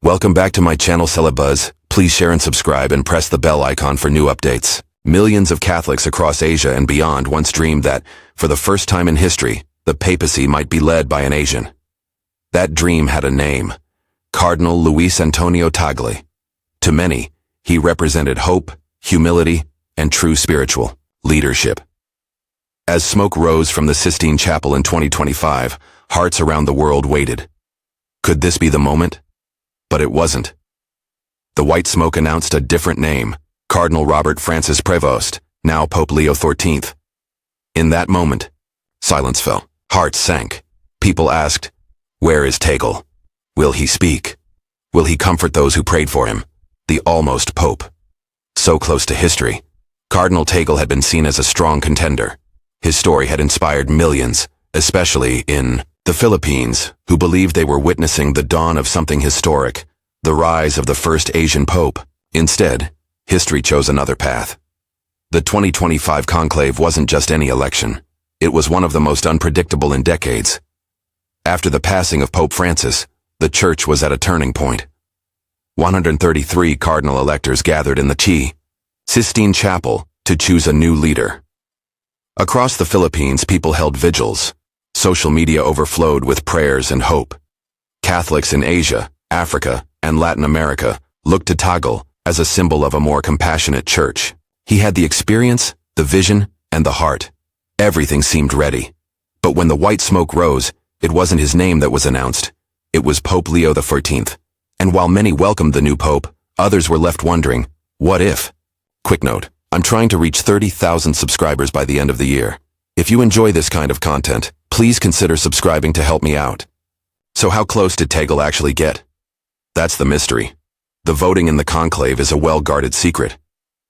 Welcome back to my channel Celebuzz. Please share and subscribe and press the bell icon for new updates. Millions of Catholics across Asia and beyond once dreamed that, for the first time in history, the papacy might be led by an Asian. That dream had a name: Cardinal Luis Antonio Tagle. To many, he represented hope, humility, and true spiritual leadership. As smoke rose from the Sistine Chapel in 2025, hearts around the world waited. Could this be the moment? But it wasn't. The white smoke announced a different name: Cardinal Robert Francis Prevost, now Pope Leo XIV. In that moment, silence fell. Hearts sank. People asked, where is Tagle? Will he speak? Will he comfort those who prayed for him? The almost Pope. So close to history, Cardinal Tagle had been seen as a strong contender. His story had inspired millions, especially in the Philippines, who believed they were witnessing the dawn of something historic, the rise of the first Asian Pope. Instead, history chose another path. The 2025 Conclave wasn't just any election. It was one of the most unpredictable in decades. After the passing of Pope Francis, the Church was at a turning point. 133 cardinal electors gathered in the Sistine Chapel to choose a new leader. Across the Philippines, people held vigils. Social media overflowed with prayers and hope. Catholics in Asia, Africa, and Latin America looked to Tagle as a symbol of a more compassionate church. He had the experience, the vision, and the heart. Everything seemed ready. But when the white smoke rose, it wasn't his name that was announced. It was Pope Leo XIV. And while many welcomed the new pope, others were left wondering, what if? Quick note, I'm trying to reach 30,000 subscribers by the end of the year. If you enjoy this kind of content, please consider subscribing to help me out. So how close did Tagle actually get? That's the mystery. The voting in the conclave is a well-guarded secret.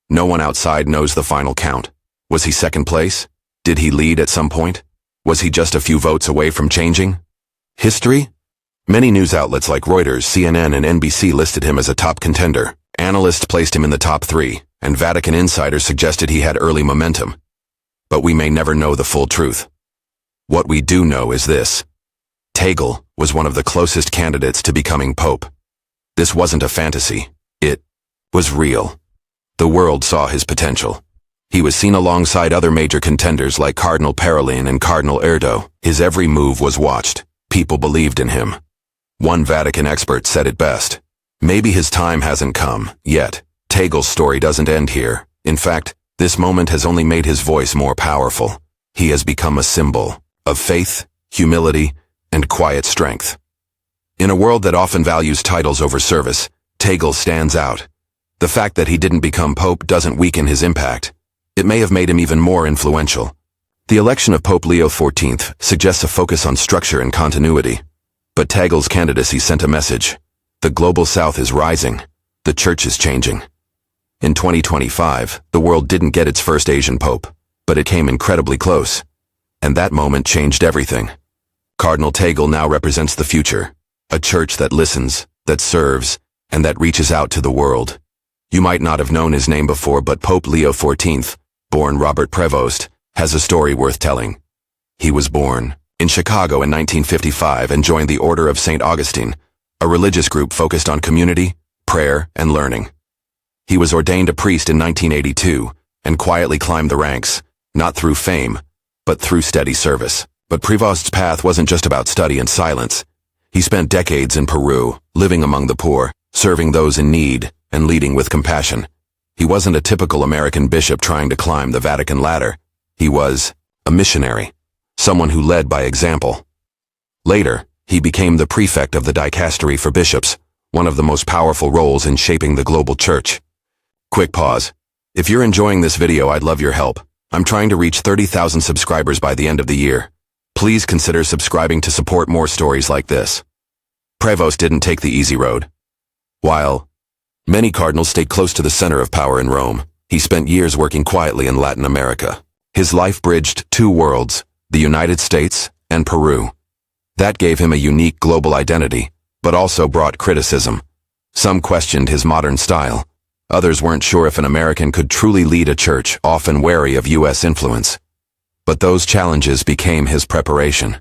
No one outside knows the final count. Was he second place? Did he lead at some point? Was he just a few votes away from changing history? Many news outlets like Reuters, CNN, and NBC listed him as a top contender. Analysts placed him in the top 3, and Vatican insiders suggested he had early momentum. But we may never know the full truth. What we do know is this: Tagle was one of the closest candidates to becoming pope. This wasn't a fantasy. It was real. The world saw his potential. He was seen alongside other major contenders like Cardinal Parolin and Cardinal Erdo. His every move was watched. People believed in him. One Vatican expert said it best: maybe his time hasn't come yet. Tagle's story doesn't end here. In fact, this moment has only made his voice more powerful. He has become a symbol of faith, humility, and quiet strength. In a world that often values titles over service, Tagle stands out. The fact that he didn't become pope doesn't weaken his impact. It may have made him even more influential. The election of Pope Leo XIV suggests a focus on structure and continuity. But Tagle's candidacy sent a message: the global south is rising. The church is changing. In 2025, the world didn't get its first Asian pope, but it came incredibly close. And that moment changed everything. Cardinal Tagle now represents the future, a church that listens, that serves, and that reaches out to the world. You might not have known his name before, but Pope Leo XIV, born Robert Prevost, has a story worth telling. He was born in Chicago in 1955 and joined the Order of St. Augustine, a religious group focused on community, prayer, and learning. He was ordained a priest in 1982 and quietly climbed the ranks, not through fame, but through steady service. But Prevost's path wasn't just about study and silence. He spent decades in Peru, living among the poor, serving those in need, and leading with compassion. He wasn't a typical American bishop trying to climb the Vatican ladder. He was a missionary, someone who led by example. Later, he became the prefect of the dicastery for bishops, one of the most powerful roles in shaping the global church. Quick pause. If you're enjoying this video, I'd love your help. I'm trying to reach 30,000 subscribers by the end of the year. Please consider subscribing to support more stories like this. Prevost didn't take the easy road. While many cardinals stayed close to the center of power in Rome, he spent years working quietly in Latin America. His life bridged 2 worlds, the United States and Peru. That gave him a unique global identity, but also brought criticism. Some questioned his modern style. Others weren't sure if an American could truly lead a church, often wary of U.S. influence. But those challenges became his preparation.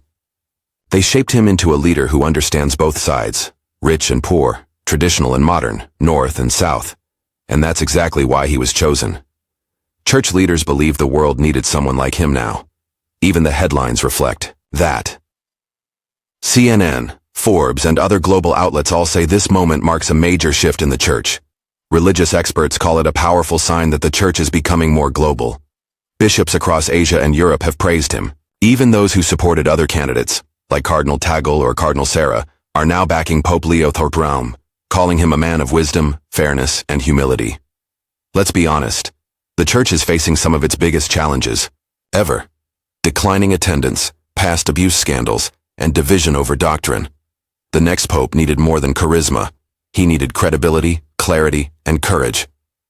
They shaped him into a leader who understands both sides, rich and poor, traditional and modern, north and south. And that's exactly why he was chosen. Church leaders believed the world needed someone like him now. Even the headlines reflect that. CNN, Forbes, and other global outlets all say this moment marks a major shift in the church. Religious experts call it a powerful sign that the church is becoming more global. Bishops across Asia and Europe have praised him. Even those who supported other candidates, like Cardinal Tagle or Cardinal Sarah, are now backing Pope Leo XIV, calling him a man of wisdom, fairness, and humility. Let's be honest, the church is facing some of its biggest challenges ever. Declining attendance, past abuse scandals, and division over doctrine. The next pope needed more than charisma. He needed credibility, clarity, and courage.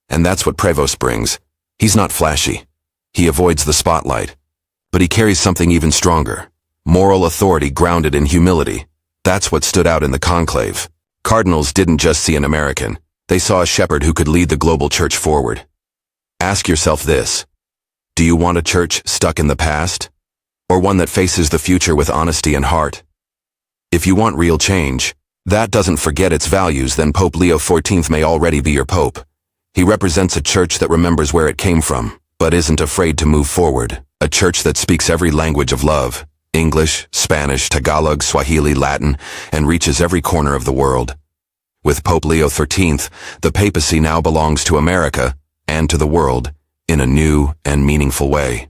And that's what Prevost brings. He's not flashy. He avoids the spotlight. But he carries something even stronger. Moral authority grounded in humility. That's what stood out in the conclave. Cardinals didn't just see an American. They saw a shepherd who could lead the global church forward. Ask yourself this. Do you want a church stuck in the past? Or one that faces the future with honesty and heart? If you want real change, that doesn't forget its values, then Pope Leo XIV may already be your pope. He represents a church that remembers where it came from, but isn't afraid to move forward. A church that speaks every language of love, English, Spanish, Tagalog, Swahili, Latin, and reaches every corner of the world. With Pope Leo XIII, the papacy now belongs to America and to the world in a new and meaningful way.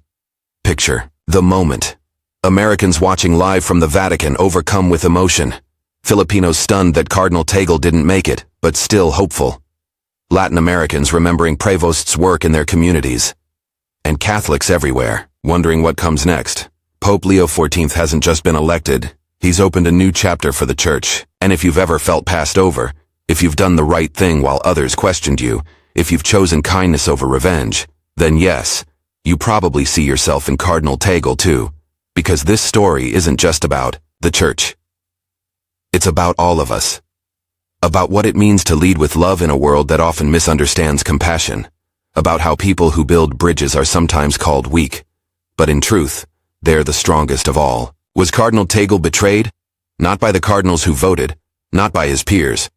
Picture the moment. Americans watching live from the Vatican overcome with emotion. Filipinos stunned that Cardinal Tagle didn't make it, but still hopeful. Latin Americans remembering Prevost's work in their communities. And Catholics everywhere, wondering what comes next. Pope Leo XIV hasn't just been elected, he's opened a new chapter for the church. And if you've ever felt passed over, if you've done the right thing while others questioned you, if you've chosen kindness over revenge, then yes, you probably see yourself in Cardinal Tagle too. Because this story isn't just about the church. It's about all of us. About what it means to lead with love in a world that often misunderstands compassion. About how people who build bridges are sometimes called weak. But in truth, they're the strongest of all. Was Cardinal Tagle betrayed? Not by the cardinals who voted, not by his peers.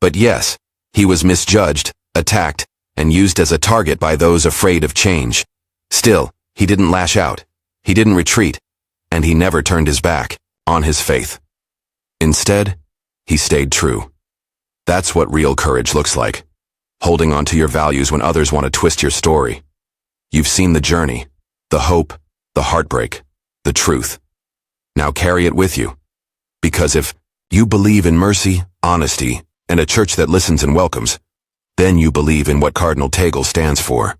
But yes, he was misjudged, attacked, and used as a target by those afraid of change. Still, he didn't lash out. He didn't retreat. And he never turned his back on his faith. Instead, he stayed true. That's what real courage looks like. Holding on to your values when others want to twist your story. You've seen the journey, the hope, the heartbreak, the truth. Now carry it with you. Because if you believe in mercy, honesty, and a church that listens and welcomes, then you believe in what Cardinal Tagle stands for.